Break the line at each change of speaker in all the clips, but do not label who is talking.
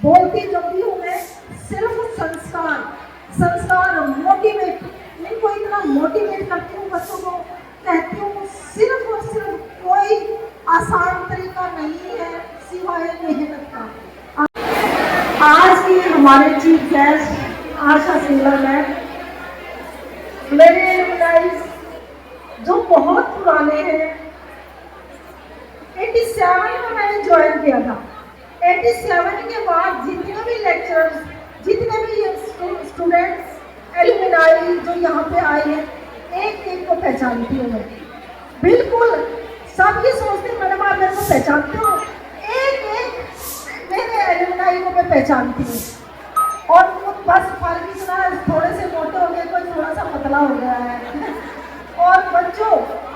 बोलती जब भी हूँ मैं सिर्फ संस्कार संस्कार मोटिवेट, इनको इतना मोटिवेट करती हूँ बच्चों को, कहती हूँ सिर्फ और सिर्फ कोई आसान तरीका नहीं है सिवाय मेहनत का। आज की हमारे चीफ गेस्ट आशा सिंगला मैम, मेरे गाइस जो बहुत पुराने हैं, 87 में मैंने ज्वाइन किया था। 87 के बाद जितने भी लेक्चरर्स, जितने भी स्टूडेंट्स एलुमनाई जो यहाँ पे आए हैं, एक एक को पहचानती हूँ मैं। बिल्कुल सब ये सोचते मैडम आप मेरे को पहचानते हो, एक एक मेरे एलुमनाई को मैं पहचानती हूँ। और बस फर्क इतना थोड़े से मोटे हो गए, कोई थोड़ा सा पतला हो गया है। और बच्चों,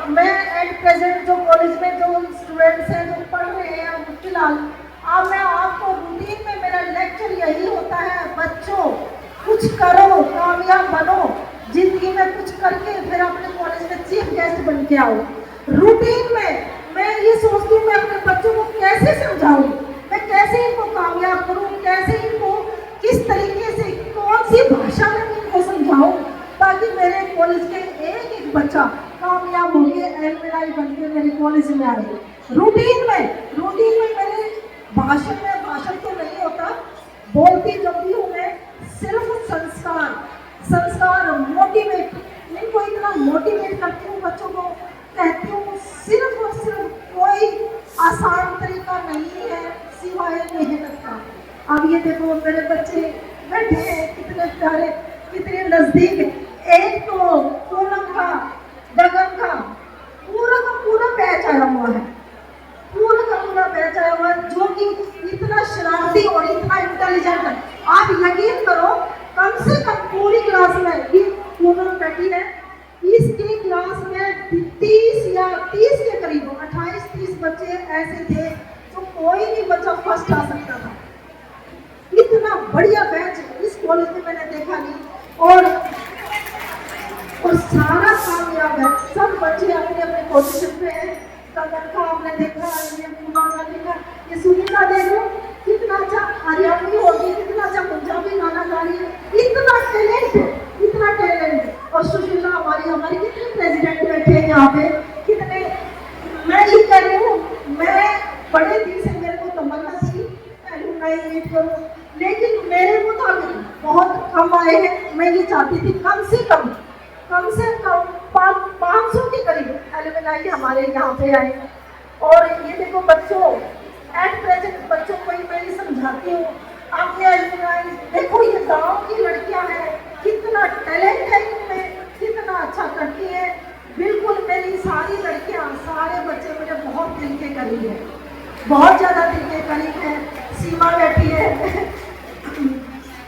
मैं एट प्रेजेंट जो कॉलेज में जो स्टूडेंट्स हैं जो पढ़ रहे हैं फिलहाल, अब मैं आपको रूटीन में मेरा लेक्चर यही होता है, बच्चों कुछ करो, कामयाब बनो, जिंदगी में कुछ करके फिर अपने कॉलेज में चीफ गेस्ट बन के आओ। रूटीन में मैं ये सोचती हूँ मैं अपने बच्चों को कैसे समझाऊँ, मैं कैसे इनको कामयाब करूँ, कैसे इनको किस तरीके से कौन सी भाषा में इनको समझाऊँ ताकि मेरे कॉलेज के एक एक बच्चा कामयाब होके एलुमनाई बन के मेरे कॉलेज में आए। रूटीन में मेरे भाषण तो नहीं होता, बोलती जब भी हूँ मैं सिर्फ संस्कार मोटिवेट, इनको इतना मोटिवेट करती हूँ बच्चों को, कहती हूँ सिर्फ और सिर्फ कोई आसान तरीका नहीं है सिवाय मेहनत का। अब ये देखो मेरे बच्चे बैठे हैं, कितने प्यारे, कितने नजदीक। एक तो पूनम का, गगन का पूरा बैच आया हुआ है, पूरा बैच आया हुआ है, जो कि इतना शरारती और इतना इंटेलिजेंट है। आप यकीन करो, कम से कम पूरी क्लास में ये पूनम बैठी है, इसकी क्लास में 30 या 30 के करीब 28-30 बच्चे ऐसे थे तो कोई भी बच्चा फर्स्ट आ सकता था। इतना बढ़िया बैच इस कॉलेज में मैंने देखा नहीं। और सारा कामयाब है, सब बच्चे अपने अपने पोजीशन पे हैं। गगन का आपने देखा, ये पूनम का देखा, ये सुनीता देखो कितना अच्छा हरियाणवी होगी, कितना अच्छा पंजाबी गाना गा रही है, इतना टैलेंट। और सुशीला हमारी कितने प्रेसिडेंट बैठे हैं यहाँ पे, कितने। मैं ये कह रही हूँ, मैं बड़े दिन से मेरे को तमन्ना थी एलुमनाई मीट करूँ, लेकिन मेरे मुताबिक बहुत कम आए हैं। मैं ये चाहती थी कम से कम 500 के करीब एलुमनाई हमारे यहाँ पे आए। और ये देखो बच्चों, एट प्रेजेंट बच्चों को मैं ये समझाती हूँ, आपने एलुमनाई देखो, ये गाँव की लड़कियाँ हैं, कितना टैलेंट है इनमें, कितना अच्छा करती है। बिल्कुल मेरी सारी लड़कियाँ, सारे बच्चे मुझे बहुत दिल के करीब है, बहुत ज़्यादा दिल के करीब है। सीमा बैठी है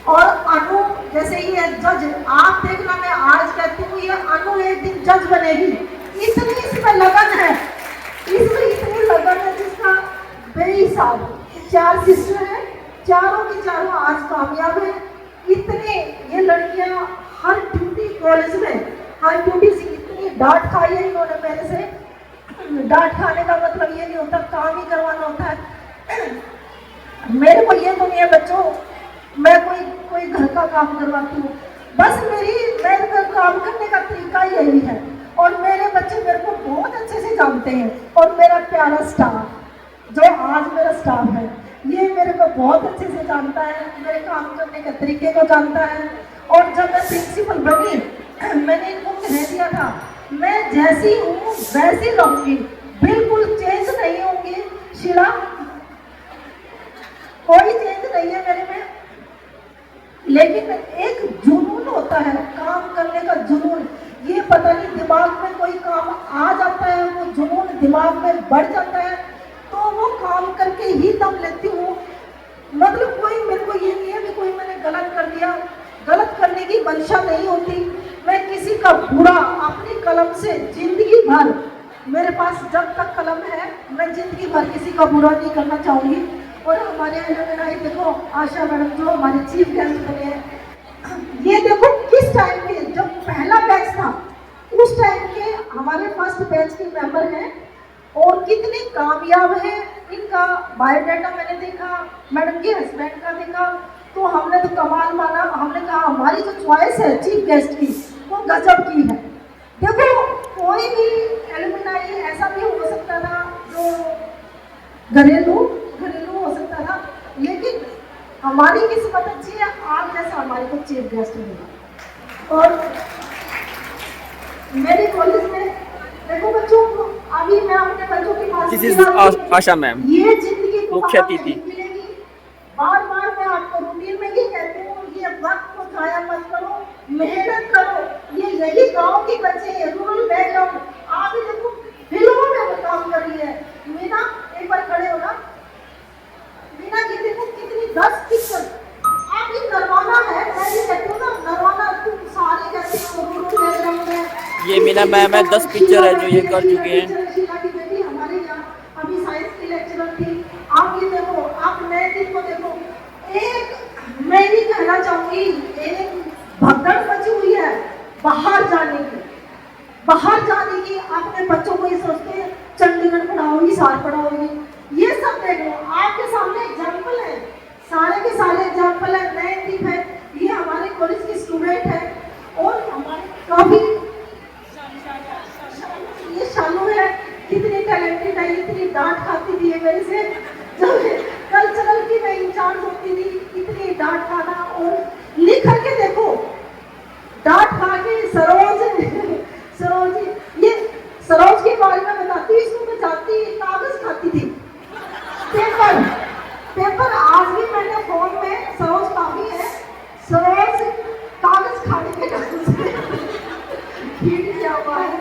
और अनु जैसे ये जज, आप देखना, मैं आज कहती हूँ ये अनु एक दिन जज बनेगी, इतनी इसमें लगन है, इसमें इतनी लगन है जिसका बेहिसाब। 4 सिस्टर हैं, चारों की चारों आज कामयाब है। इतने ये लड़कियां हर ड्यूटी कॉलेज में, हर ड्यूटी से इतनी डांट खाई है इन्होंने मेरे से। डांट खाने का मतलब ये नहीं होता काम ही करवाना होता है। मेरे को ये तो नहीं है बच्चों, मैं कोई घर का काम करवाती हूँ, बस मेरे काम करने का तरीका यही है। और मेरे बच्चे मेरे को बहुत अच्छे से जानते हैं। और मेरा प्यारा स्टाफ जो आज मेरा स्टाफ है, ये मेरे को बहुत अच्छे से जानता है, मेरे काम करने के तरीके को जानता है। और जब मैं प्रिंसिपल बनी, मैंने इनको कह दिया था मैं जैसी हूँ वैसी रहूँगी, बिल्कुल चेंज नहीं होंगी। शीला, कोई चेंज नहीं है मेरे में, लेकिन एक जुनून होता है, काम करने का जुनून। ये पता नहीं दिमाग में कोई काम आ जाता है, वो जुनून दिमाग में बढ़ जाता है तो वो काम करके ही दम लेती हूँ। मतलब कोई मेरे को ये नहीं है कि कोई मैंने गलत कर दिया, गलत करने की मंशा नहीं होती। मैं किसी का बुरा अपनी कलम से जिंदगी भर, मेरे पास जब तक कलम है मैं जिंदगी भर किसी का बुरा नहीं करना चाहूँगी। और हमारे एलुमनाई देखो, आशा मैडम जो हमारे चीफ गेस्ट बने हैं, ये देखो किस टाइम में जब पहला बैच था उस टाइम के हमारे फर्स्ट बैच के मेंबर हैं और कितने कामयाब हैं, इनका बायोडाटा मैंने देखा, मैडम के हस्बैंड का देखा, तो हमने तो कमाल माना। हमने कहा हमारी जो चॉइस है चीफ गेस्ट की वो गजब की है। देखो कोई भी एलुमनाई ऐसा भी हो सकता था जो घरेलू घरेलू हो सकता था, लेकिन हमारी किस्मत अच्छी है, आप जैसा हमारे को चीफ गेस्ट मिला। और मेरे कॉलेज में देखो बच्चों, अभी मैं अपने बच्चों की
दिस इज आशा मैम,
ये जिंदगी को
मुख्य
बाहर
अतिथि।
नहीं मिलेगी। बार बार मैं आपको रूटीन में ये कहती हूँ, ये वक्त को जाया मत करो, मेहनत करो। ये यही गांव के बच्चे हैं, रूरल बैकग्राउंड। आप ही देखो फिल्मों में वो काम कर रही है। मीना एक बार खड़े हो ना, मीना ये देखो कितनी 10 पिक्चर। आप ये नरवाना है, मैं ये कहती हूँ ना नरवाना, तुम सारे कहते हो रूरल बैकग्राउंड है।
ये मीना मैम है, 10 पिक्चर है जो ये कर चुके हैं।
शीला की बेटी हमारे यहाँ अभी साइंस की लेक्चरर थी। आप ये देखो, आप नए दिन को देखो। एक मैं ये कहना चाहूंगी, एक भगदड़ मची हुई है बाहर जाने की, बाहर जाने की। अपने बच्चों को ये सोचते हैं चंडीगढ़ पढ़ाओगी, सार पढ़ाओगी, ये सब देख लो। आपके सामने एग्जाम्पल है, सारे के सारे एग्जाम्पल है। नए दिन है, ये हमारे कॉलेज की स्टूडेंट है और हमारे काफी ये शालू है, कितनी टैलेंटेड है, इतनी डांट खाती थी मेरे से जब कल्चरल की मैं इंचार्ज होती थी। इतनी डांट खाना, और लिख करके देखो डांट खा के सरोज ये सरोज के बारे में बताती हूँ। इसको मैं जानती, कागज खाती थी, पेपर पेपर। आज भी मैंने फोन में, सरोज काफी है, सरोज कागज खाने के नाम से फीड किया हुआ है।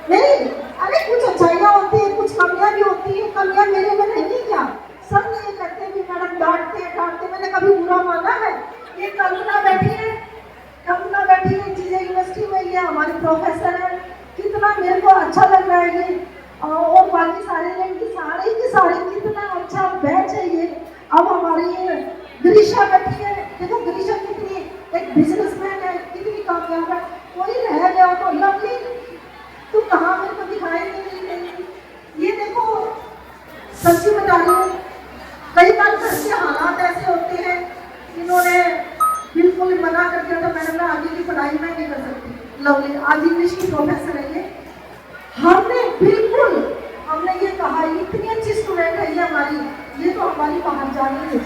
नहीं, अरे कुछ अच्छाइयाँ होती है, कुछ कमियां भी होती है। कमियां मेरे में नहीं क्या, सब ये कहते हैं कि मैडम डांटते, मैंने कभी बुरा माना है? ये कल्पना बैठी है, कल्पना बैठी है चीजें यूनिवर्सिटी में, ये हमारी प्रोफेसर है। कितना मेरे को अच्छा लग रहा है ये, और बाकी सारे लड़की सारे के सारे कितना अच्छा बैच है ये। अब हमारी ये ग्रीशा बैठी है, देखो ग्रीशा कितनी एक बिजनेसमैन है, कितनी कामयाब है। कोई रह गया तो लवली, तुम कहाँ मेरे को दिखाई नहीं। ये देखो सच्ची बता रही हूँ, कई बार घर के हालात ऐसे होते हैं, इन्होंने बिल्कुल मना कर दिया था, मैंने कहा आगे की पढ़ाई मैं नहीं कर सकती। लवली आज इंग्लिश की प्रोफेसर है ये। हमने ये कहा इतनी अच्छी स्टूडेंट है ये हमारी, ये तो हमारी बाहर जाने नहीं।